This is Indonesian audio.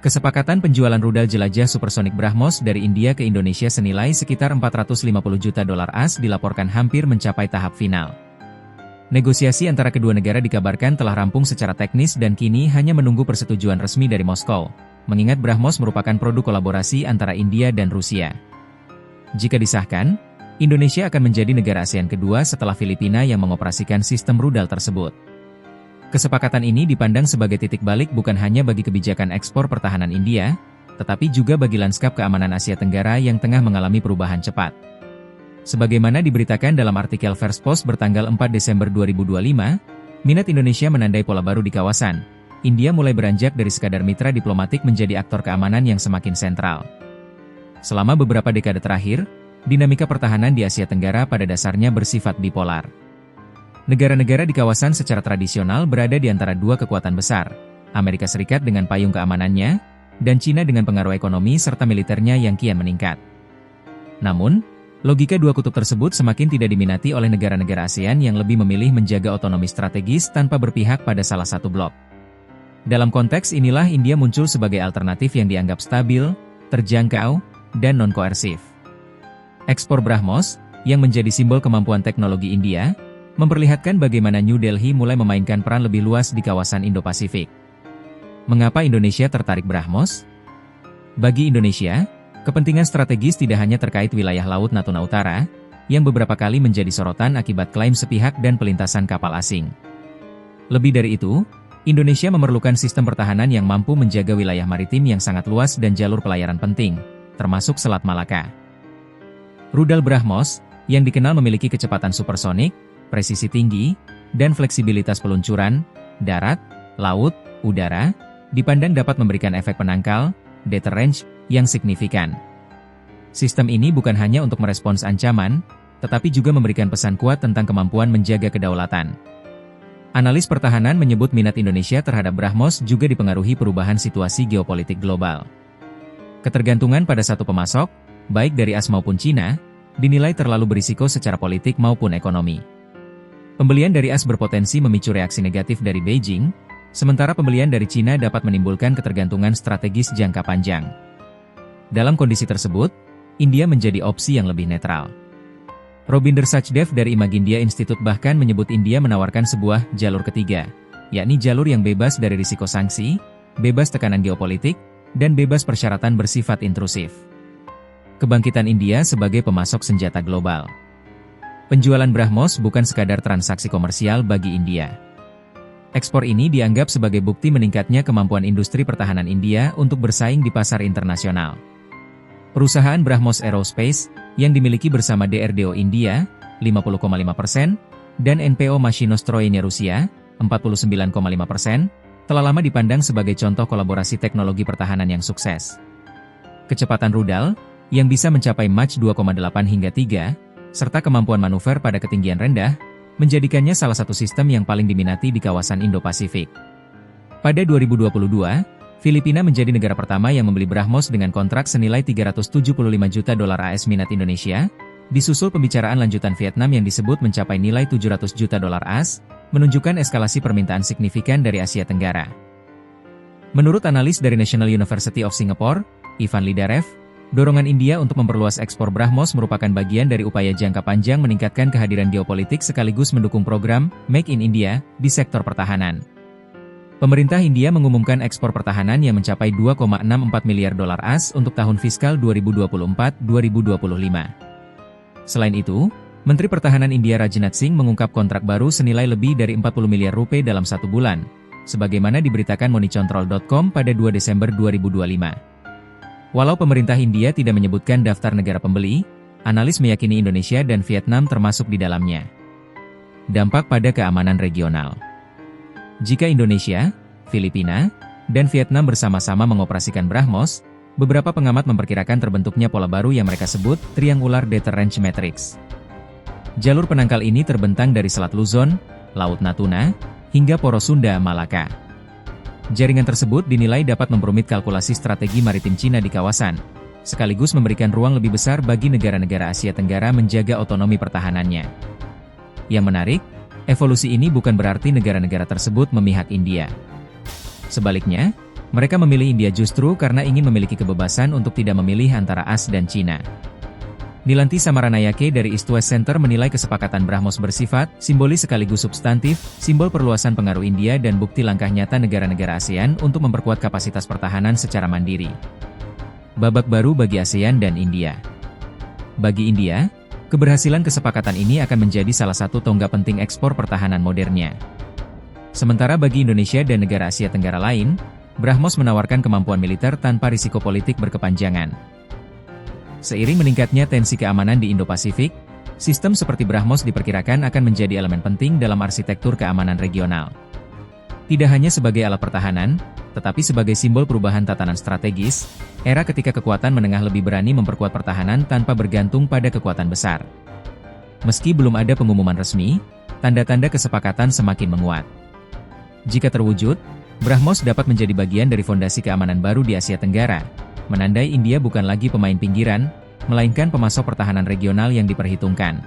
Kesepakatan penjualan rudal jelajah supersonik BrahMos dari India ke Indonesia senilai sekitar 450 juta dolar AS dilaporkan hampir mencapai tahap final. Negosiasi antara kedua negara dikabarkan telah rampung secara teknis dan kini hanya menunggu persetujuan resmi dari Moskow, mengingat BrahMos merupakan produk kolaborasi antara India dan Rusia. Jika disahkan, Indonesia akan menjadi negara ASEAN kedua setelah Filipina yang mengoperasikan sistem rudal tersebut. Kesepakatan ini dipandang sebagai titik balik bukan hanya bagi kebijakan ekspor pertahanan India, tetapi juga bagi lanskap keamanan Asia Tenggara yang tengah mengalami perubahan cepat. Sebagaimana diberitakan dalam artikel First Post bertanggal 4 Desember 2025, minat Indonesia menandai pola baru di kawasan. India mulai beranjak dari sekadar mitra diplomatik menjadi aktor keamanan yang semakin sentral. Selama beberapa dekade terakhir, dinamika pertahanan di Asia Tenggara pada dasarnya bersifat bipolar. Negara-negara di kawasan secara tradisional berada di antara dua kekuatan besar, Amerika Serikat dengan payung keamanannya, dan China dengan pengaruh ekonomi serta militernya yang kian meningkat. Namun, logika dua kutub tersebut semakin tidak diminati oleh negara-negara ASEAN yang lebih memilih menjaga otonomi strategis tanpa berpihak pada salah satu blok. Dalam konteks inilah India muncul sebagai alternatif yang dianggap stabil, terjangkau, dan non-koersif. Ekspor BrahMos, yang menjadi simbol kemampuan teknologi India, memperlihatkan bagaimana New Delhi mulai memainkan peran lebih luas di kawasan Indo-Pasifik. Mengapa Indonesia tertarik BrahMos? Bagi Indonesia, kepentingan strategis tidak hanya terkait wilayah Laut Natuna Utara, yang beberapa kali menjadi sorotan akibat klaim sepihak dan pelintasan kapal asing. Lebih dari itu, Indonesia memerlukan sistem pertahanan yang mampu menjaga wilayah maritim yang sangat luas dan jalur pelayaran penting, termasuk Selat Malaka. Rudal BrahMos, yang dikenal memiliki kecepatan supersonik, presisi tinggi, dan fleksibilitas peluncuran, darat, laut, udara, dipandang dapat memberikan efek penangkal, deterrence, yang signifikan. Sistem ini bukan hanya untuk merespons ancaman, tetapi juga memberikan pesan kuat tentang kemampuan menjaga kedaulatan. Analis pertahanan menyebut minat Indonesia terhadap BrahMos juga dipengaruhi perubahan situasi geopolitik global. Ketergantungan pada satu pemasok, baik dari AS maupun China, dinilai terlalu berisiko secara politik maupun ekonomi. Pembelian dari AS berpotensi memicu reaksi negatif dari Beijing, sementara pembelian dari China dapat menimbulkan ketergantungan strategis jangka panjang. Dalam kondisi tersebut, India menjadi opsi yang lebih netral. Robinder Sachdev dari Imagindia Institute bahkan menyebut India menawarkan sebuah jalur ketiga, yakni jalur yang bebas dari risiko sanksi, bebas tekanan geopolitik, dan bebas persyaratan bersifat intrusif. Kebangkitan India sebagai pemasok senjata global. Penjualan BrahMos bukan sekadar transaksi komersial bagi India. Ekspor ini dianggap sebagai bukti meningkatnya kemampuan industri pertahanan India untuk bersaing di pasar internasional. Perusahaan BrahMos Aerospace, yang dimiliki bersama DRDO India, 50,5%, dan NPO Mashinostroyenia Rusia, 49,5%, telah lama dipandang sebagai contoh kolaborasi teknologi pertahanan yang sukses. Kecepatan rudal, yang bisa mencapai Mach 2,8 hingga 3, serta kemampuan manuver pada ketinggian rendah, menjadikannya salah satu sistem yang paling diminati di kawasan Indo-Pasifik. Pada 2022, Filipina menjadi negara pertama yang membeli BrahMos dengan kontrak senilai 375 juta dolar AS. Minat Indonesia, disusul pembicaraan lanjutan Vietnam yang disebut mencapai nilai 700 juta dolar AS, menunjukkan eskalasi permintaan signifikan dari Asia Tenggara. Menurut analis dari National University of Singapore, Ivan Lidarev, dorongan India untuk memperluas ekspor BrahMos merupakan bagian dari upaya jangka panjang meningkatkan kehadiran geopolitik sekaligus mendukung program Make in India di sektor pertahanan. Pemerintah India mengumumkan ekspor pertahanan yang mencapai 2,64 miliar dolar AS untuk tahun fiskal 2024-2025. Selain itu, Menteri Pertahanan India Rajnath Singh mengungkap kontrak baru senilai lebih dari 40 miliar rupiah dalam satu bulan, sebagaimana diberitakan moneycontrol.com pada 2 Desember 2025. Walau pemerintah India tidak menyebutkan daftar negara pembeli, analis meyakini Indonesia dan Vietnam termasuk di dalamnya. Dampak pada keamanan regional. Jika Indonesia, Filipina, dan Vietnam bersama-sama mengoperasikan BrahMos, beberapa pengamat memperkirakan terbentuknya pola baru yang mereka sebut Triangular Deterrence Matrix. Jalur penangkal ini terbentang dari Selat Luzon, Laut Natuna, hingga Poros Sunda Malaka. Jaringan tersebut dinilai dapat memperumit kalkulasi strategi maritim Cina di kawasan, sekaligus memberikan ruang lebih besar bagi negara-negara Asia Tenggara menjaga otonomi pertahanannya. Yang menarik, evolusi ini bukan berarti negara-negara tersebut memihak India. Sebaliknya, Mereka memilih India justru karena ingin memiliki kebebasan untuk tidak memilih antara AS dan China. Nilanti Samaranayake dari East West Center menilai kesepakatan BRAHMOS bersifat simbolis sekaligus substantif, simbol perluasan pengaruh India dan bukti langkah nyata negara-negara ASEAN untuk memperkuat kapasitas pertahanan secara mandiri. Babak baru bagi ASEAN dan India. Bagi India, keberhasilan kesepakatan ini akan menjadi salah satu tonggak penting ekspor pertahanan modernnya. Sementara bagi Indonesia dan negara Asia Tenggara lain, BRAHMOS menawarkan kemampuan militer tanpa risiko politik berkepanjangan. Seiring meningkatnya tensi keamanan di Indo-Pasifik, sistem seperti BRAHMOS diperkirakan akan menjadi elemen penting dalam arsitektur keamanan regional. Tidak hanya sebagai alat pertahanan, tetapi sebagai simbol perubahan tatanan strategis, era ketika kekuatan menengah lebih berani memperkuat pertahanan tanpa bergantung pada kekuatan besar. Meski belum ada pengumuman resmi, tanda-tanda kesepakatan semakin menguat. Jika terwujud, BRAHMOS dapat menjadi bagian dari fondasi keamanan baru di Asia Tenggara, menandai India bukan lagi pemain pinggiran, melainkan pemasok pertahanan regional yang diperhitungkan.